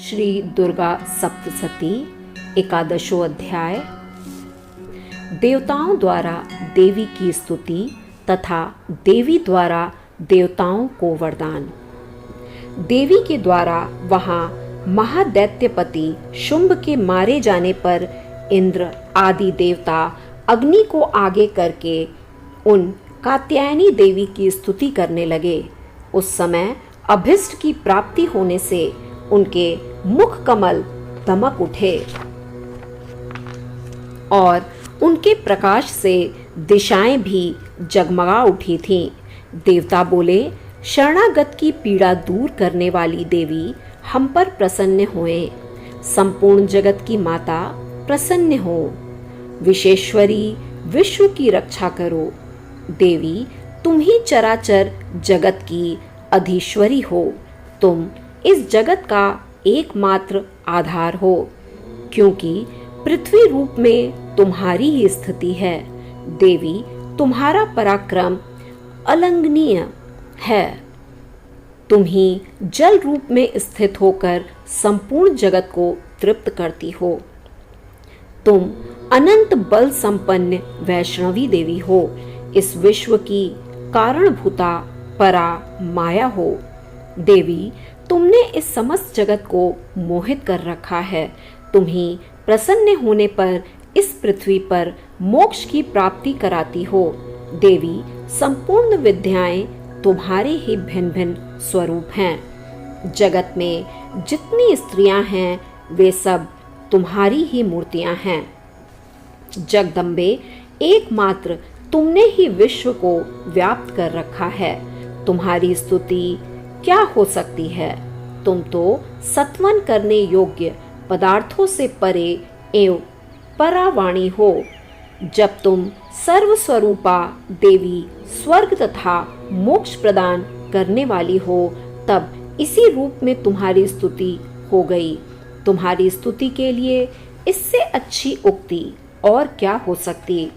श्री दुर्गा सप्तशती, एकादशो अध्याय। देवताओं द्वारा देवी की स्तुति तथा देवी द्वारा देवताओं को वरदान। देवी के द्वारा वहां महादैत्यपति शुंभ के मारे जाने पर इंद्र आदि देवता अग्नि को आगे करके उन कात्यायनी देवी की स्तुति करने लगे। उस समय अभिष्ट की प्राप्ति होने से उनके मुख कमल दमक उठे और उनके प्रकाश से दिशाएं भी जगमगा उठी थीं। देवता बोले, शरणागत की पीड़ा दूर करने वाली देवी हम पर प्रसन्न होए। संपूर्ण जगत की माता प्रसन्न हो। विश्वेश्वरी विश्व की रक्षा करो। देवी तुम ही चराचर जगत की अधीश्वरी हो। तुम इस जगत का एकमात्र आधार हो, क्योंकि पृथ्वी रूप में तुम्हारी ही स्थिति है। देवी तुम्हारा पराक्रम अलंघनीय है। तुम ही जल रूप में स्थित होकर संपूर्ण जगत को तृप्त करती हो। तुम अनंत बल संपन्न वैष्णवी देवी हो। इस विश्व की कारणभूता परा माया हो। देवी तुमने इस समस्त जगत को मोहित कर रखा है। तुम ही प्रसन्न होने पर इस पृथ्वी पर मोक्ष की प्राप्ति कराती हो। देवी संपूर्ण विद्याएं तुम्हारे ही भिन्न भिन्न स्वरूप हैं। जगत में जितनी स्त्रियां हैं वे सब तुम्हारी ही मूर्तियां हैं। जगदम्बे एकमात्र तुमने ही विश्व को व्याप्त कर रखा है। तुम्हारी स्तुति क्या हो सकती है। तुम तो सत्वन करने योग्य पदार्थों से परे एवं परावाणी हो। जब तुम सर्वस्वरूपा देवी स्वर्ग तथा मोक्ष प्रदान करने वाली हो, तब इसी रूप में तुम्हारी स्तुति हो गई। तुम्हारी स्तुति के लिए इससे अच्छी उक्ति और क्या हो सकती।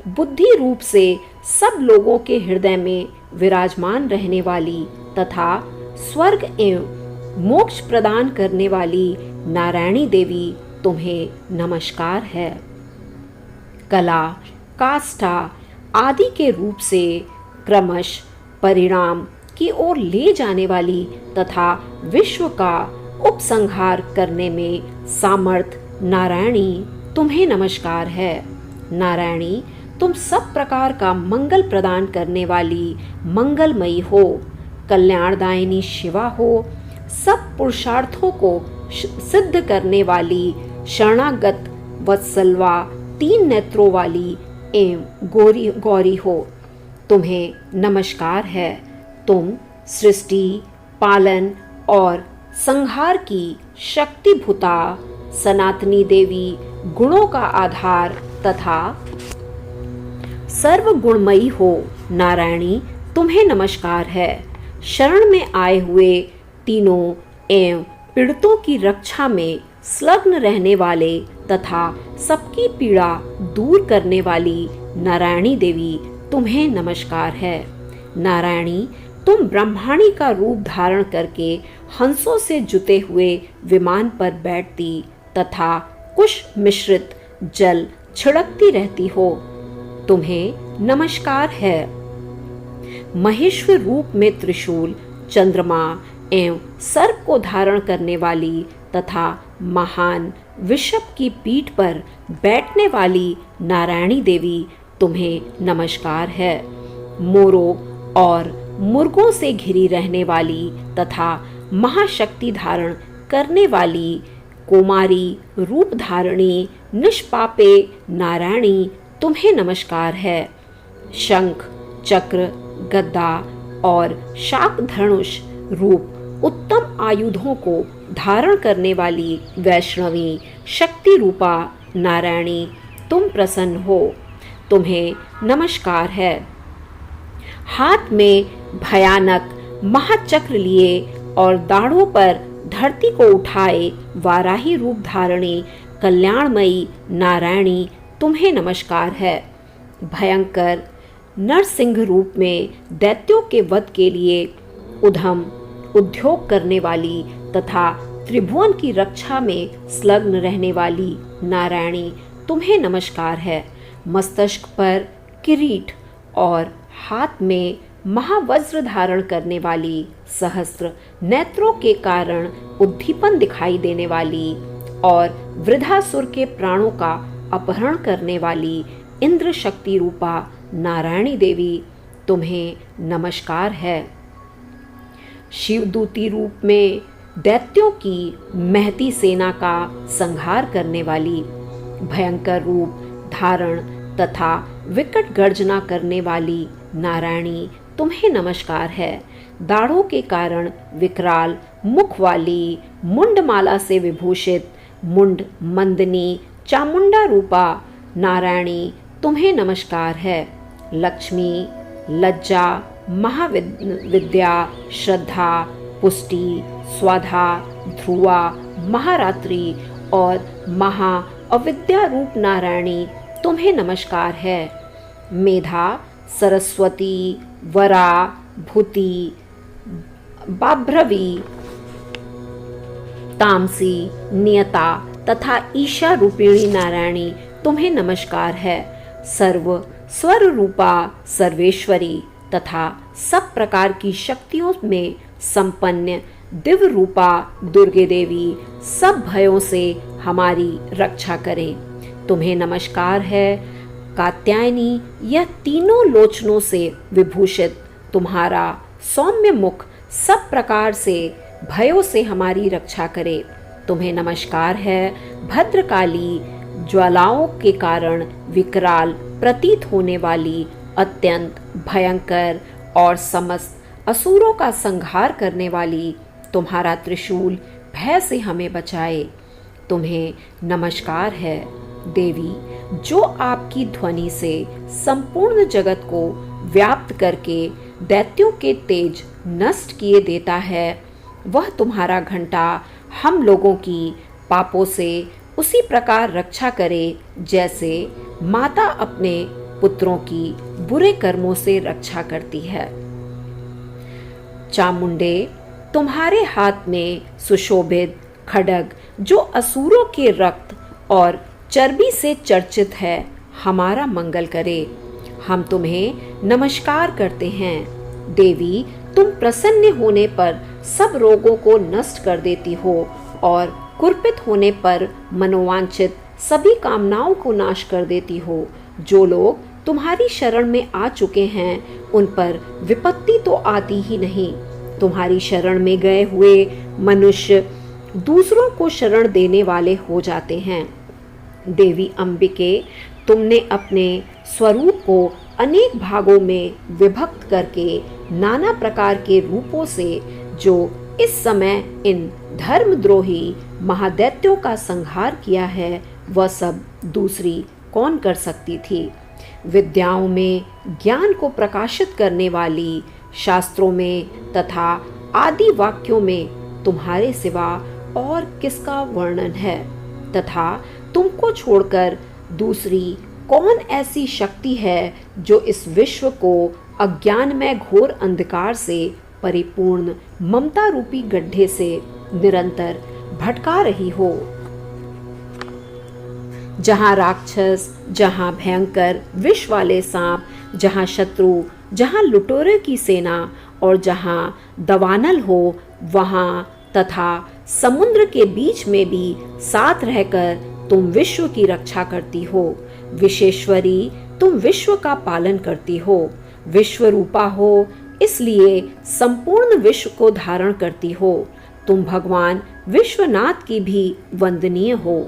बुद्धि रूप से सब लोगों के हृदय में विराजमान रहने वाली तथा स्वर्ग एवं मोक्ष प्रदान करने वाली नारायणी देवी तुम्हें नमस्कार है। कला, काष्ठा आदि के रूप से क्रमश परिणाम की ओर ले जाने वाली तथा विश्व का उपसंहार करने में सामर्थ नारायणी तुम्हें नमस्कार है। नारायणी तुम सब प्रकार का मंगल प्रदान करने वाली मंगलमयी हो। कल्याणदायिनी शिवा हो। सब पुरुषार्थों को सिद्ध करने वाली शरणागत वत्सलवा तीन नेत्रों वाली एवं गौरी हो। तुम्हें नमस्कार है। तुम सृष्टि, पालन और संहार की शक्तिभूता सनातनी देवी, गुणों का आधार तथा सर्वगुणमयी हो। नारायणी तुम्हें नमस्कार है। शरण में आए हुए तीनों एवं पीड़ितों की रक्षा में संलग्न रहने वाले तथा सबकी पीड़ा दूर करने वाली नारायणी देवी तुम्हें नमस्कार है। नारायणी तुम ब्रह्माणी का रूप धारण करके हंसों से जुते हुए विमान पर बैठती तथा कुश मिश्रित जल छिड़कती रहती हो। तुम्हें नमस्कार है। महेश्वर रूप में त्रिशूल, चंद्रमा एवं सर्प को धारण करने वाली तथा महान विषप की पीठ पर बैठने वाली नारायणी देवी तुम्हें नमस्कार है। मोरों और मुर्गों से घिरी रहने वाली तथा महाशक्ति धारण करने वाली कुमारी रूप धारणी निष्पापे नारायणी तुम्हें नमस्कार है। शंख, चक्र, गदा और शाक धनुष रूप उत्तम आयुधों को धारण करने वाली वैष्णवी शक्ति रूपा नारायणी तुम प्रसन्न हो। तुम्हें नमस्कार है। हाथ में भयानक महाचक्र लिए और दाढ़ों पर धरती को उठाए वाराही रूप धारणी कल्याणमयी नारायणी तुम्हें नमस्कार है। भयंकर नरसिंह रूप में दैत्यों के वध के लिए उद्यम उद्योग करने वाली तथा त्रिभुवन की रक्षा में संलग्न रहने वाली नारायणी, तुम्हें नमस्कार है। मस्तक पर किरीट और हाथ में महावज्र धारण करने वाली, सहस्त्र नेत्रों के कारण उद्दीपन दिखाई देने वाली और वृद्धासुर के प्राणों का अपहरण करने वाली इंद्र शक्ति रूपा नारायणी देवी, तुम्हें नमस्कार है। शिवदूती रूप में दैत्यों की महती सेना का संहार करने वाली, भयंकर रूप धारण तथा विकट गर्जना करने वाली नारायणी, तुम्हें नमस्कार है। दाढ़ों के कारण विकराल मुख वाली, मुंडमाला से विभूषित मुंड मंदनी चामुंडा रूपा नारायणी, तुम्हें नमस्कार है। लक्ष्मी, लज्जा, महाविद्या, श्रद्धा, पुष्टि, स्वाधा, ध्रुवा, महारात्रि और महा अविद्या रूप नारायणी, तुम्हें नमस्कार है। मेधा, सरस्वती, वरा, भूति, बाभ्रवी, तामसी, नियता तथा ईशा रूपिणी नारायणी, तुम्हें नमस्कार है। सर्व स्वर रूपा सर्वेश्वरी तथा सब प्रकार की शक्तियों में संपन्न दिव्य रूपा दुर्गे देवी, सब भयों से हमारी रक्षा करें, तुम्हें नमस्कार है। कात्यायनी, यह तीनों लोचनों से विभूषित तुम्हारा सौम्य मुख सब प्रकार से भयों से हमारी रक्षा करे, तुम्हें नमस्कार है। भद्रकाली, ज्वालाओं के कारण विकराल प्रतीत होने वाली, अत्यंत भयंकर और समस्त असुरों का संहार करने वाली, तुम्हारा त्रिशूल भय से हमें बचाए, तुम्हें नमस्कार है। देवी, जो आपकी ध्वनि से संपूर्ण जगत को व्याप्त करके दैत्यों के तेज नष्ट किए देता है, वह तुम्हारा घंटा हम लोगों की पापों से उसी प्रकार रक्षा करे जैसे माता अपने पुत्रों की बुरे कर्मों से रक्षा करती है। चामुंडे, तुम्हारे हाथ में सुशोभित खड्ग जो असुरों के रक्त और चर्बी से चर्चित है, हमारा मंगल करे, हम तुम्हें नमस्कार करते हैं। देवी, तुम प्रसन्न होने पर सब रोगों को नष्ट कर देती हो और कुर्पित होने पर मनोवांछित सभी कामनाओं को नाश कर देती हो। जो लोग तुम्हारी शरण में आ चुके हैं, उन पर विपत्ति तो आती ही नहीं। तुम्हारी शरण में गए हुए मनुष्य दूसरों को शरण देने वाले हो जाते हैं। देवी अंबिके, तुमने अपने स्वरूप को अनेक भागों में विभक्त करके नाना प्रकार के रूपों से जो इस समय इन धर्मद्रोही महादैत्यों का संहार किया है, वह सब दूसरी कौन कर सकती थी। विद्याओं में ज्ञान को प्रकाशित करने वाली, शास्त्रों में तथा आदि वाक्यों में तुम्हारे सिवा और किसका वर्णन है, तथा तुमको छोड़कर दूसरी कौन ऐसी शक्ति है जो इस विश्व को अज्ञान में घोर अंधकार से परिपूर्ण ममता रूपी गड्ढे से निरंतर भटका रही हो। जहाँ राक्षस, जहाँ भयंकर विष वाले सांप, जहाँ शत्रु, जहाँ लुटेरों की सेना और जहाँ दवानल हो, वहाँ तथा समुद्र के बीच में भी साथ रहकर तुम विश्व की रक्षा करती हो। विश्वेश्वरी, तुम विश्व का पालन करती हो, विश्व रूपा हो, इसलिए संपूर्ण विश्व को धारण करती हो। तुम भगवान विश्वनाथ की भी वंदनीय हो।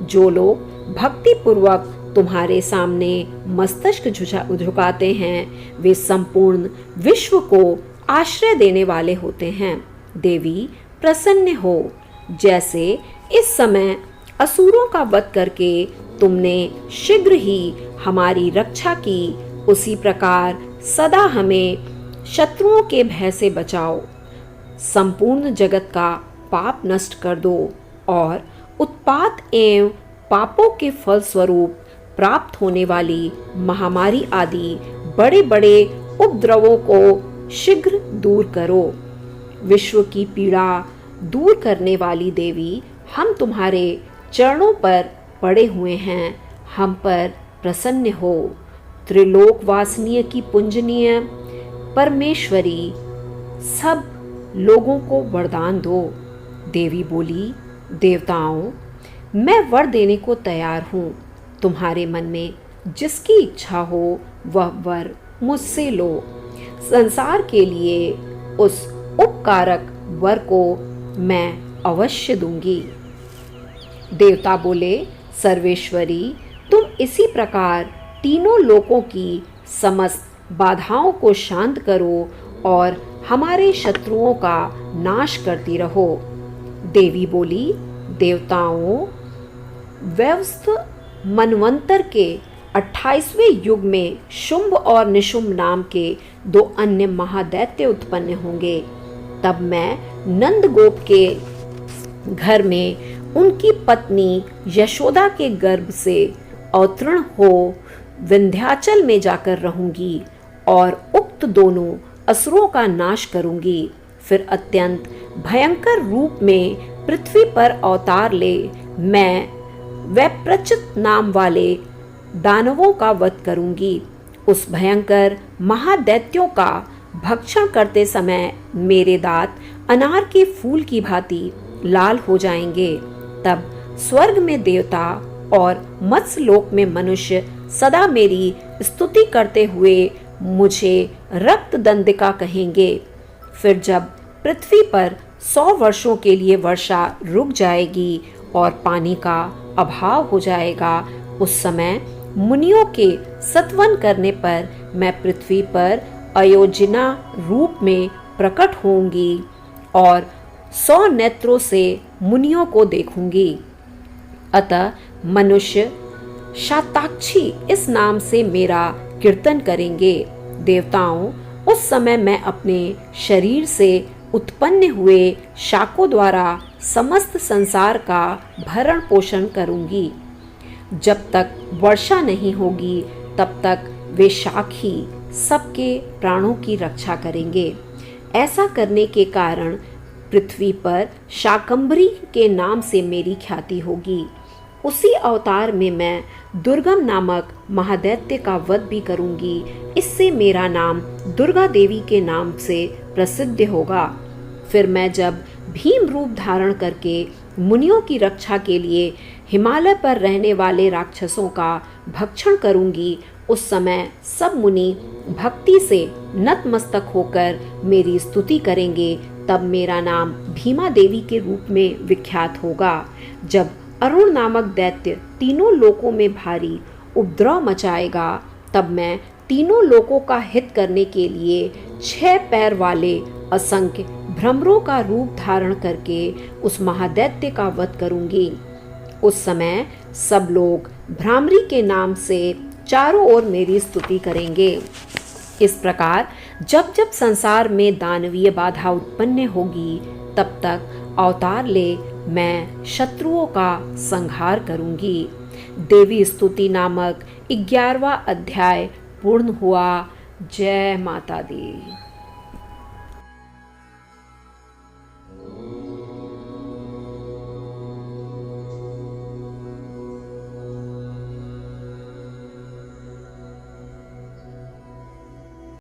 जो लोग भक्ति पूर्वक तुम्हारे सामने मस्तक झुकाते हैं, वे संपूर्ण विश्व को आश्रय देने वाले होते हैं। देवी, प्रसन्न हो। जैसे इस समय असुरों का वध करके तुमने शीघ्र ही हमारी रक्षा की, उसी प्रकार सदा हमें शत्रुओं के भय से बचाओ। संपूर्ण जगत का पाप नष्ट कर दो और उत्पात एवं पापों के फल स्वरूप प्राप्त होने वाली महामारी आदि बड़े बड़े उपद्रवों को शीघ्र दूर करो। विश्व की पीड़ा दूर करने वाली देवी, हम तुम्हारे चरणों पर पड़े हुए हैं, हम पर प्रसन्न हो। त्रिलोक वासनीय की पूजनीय परमेश्वरी, सब लोगों को वरदान दो। देवी बोली, देवताओं, मैं वर देने को तैयार हूँ। तुम्हारे मन में जिसकी इच्छा हो वह वर मुझसे लो। संसार के लिए उस उपकारक वर को मैं अवश्य दूंगी। देवता बोले, सर्वेश्वरी, तुम इसी प्रकार तीनों लोकों की समस्त बाधाओं को शांत करो और हमारे शत्रुओं का नाश करती रहो। देवी बोली, देवताओं, व्यवस्थ मनवंतर के 28वें युग में शुंभ और निशुंभ नाम के 2 अन्य महादैत्य उत्पन्न होंगे। तब मैं नंदगोप के घर में उनकी पत्नी यशोदा के गर्भ से अवतरण हो विंध्याचल में जाकर रहूंगी और उक्त दोनों असुरों का नाश करूंगी। फिर अत्यंत भयंकर रूप में पृथ्वी पर अवतार ले मैं वैप्रचित नाम वाले दानवों का वध करूंगी। उस भयंकर महादैत्यों का भक्षण करते समय मेरे दांत अनार के फूल की भांति लाल हो जाएंगे। तब स्वर्ग में देवता और मत्स्यलोक में मनुष्य सदा मेरी स्तुति करते हुए मुझे रक्त दंडिका कहेंगे। फिर जब पृथ्वी पर 100 वर्षों के लिए वर्षा रुक जाएगी और पानी का अभाव हो जाएगा, उस समय मुनियों के सत्वन करने पर मैं पृथ्वी पर अयोजना रूप में प्रकट होंगी और 100 नेत्रों से मुनियों को देखूंगी। अतः मनुष्य शाताक्षी इस नाम से मेरा कीर्तन करेंगे। देवताओं, उस समय मैं अपने शरीर से उत्पन्न हुए शाकों द्वारा समस्त संसार का भरण पोषण करूंगी। जब तक वर्षा नहीं होगी तब तक वे शाक ही सबके प्राणों की रक्षा करेंगे। ऐसा करने के कारण पृथ्वी पर शाकंभरी के नाम से मेरी ख्याति होगी। उसी अवतार में मैं दुर्गम नामक महादैत्य का वध भी करूंगी। इससे मेरा नाम दुर्गा देवी के नाम से प्रसिद्ध होगा। फिर मैं जब भीम रूप धारण करके मुनियों की रक्षा के लिए हिमालय पर रहने वाले राक्षसों का भक्षण करूंगी, उस समय सब मुनि भक्ति से नतमस्तक होकर मेरी स्तुति करेंगे। तब मेरा नाम भीमा देवी के रूप में विख्यात होगा। जब अरुण नामक दैत्य तीनों लोकों में भारी उपद्रव मचाएगा, तब मैं तीनों लोकों का हित करने के लिए 6 पैर वाले असंख्य भ्रमरों का रूप धारण करके उस महादैत्य का वध करूंगी। उस समय सब लोग भ्रामरी के नाम से चारों ओर मेरी स्तुति करेंगे। इस प्रकार जब जब संसार में दानवीय बाधा उत्पन्न होगी, तब तक अवतार ले मैं शत्रुओं का संहार करूंगी। देवी स्तुति नामक 11वां अध्याय पूर्ण हुआ। जय माता दी।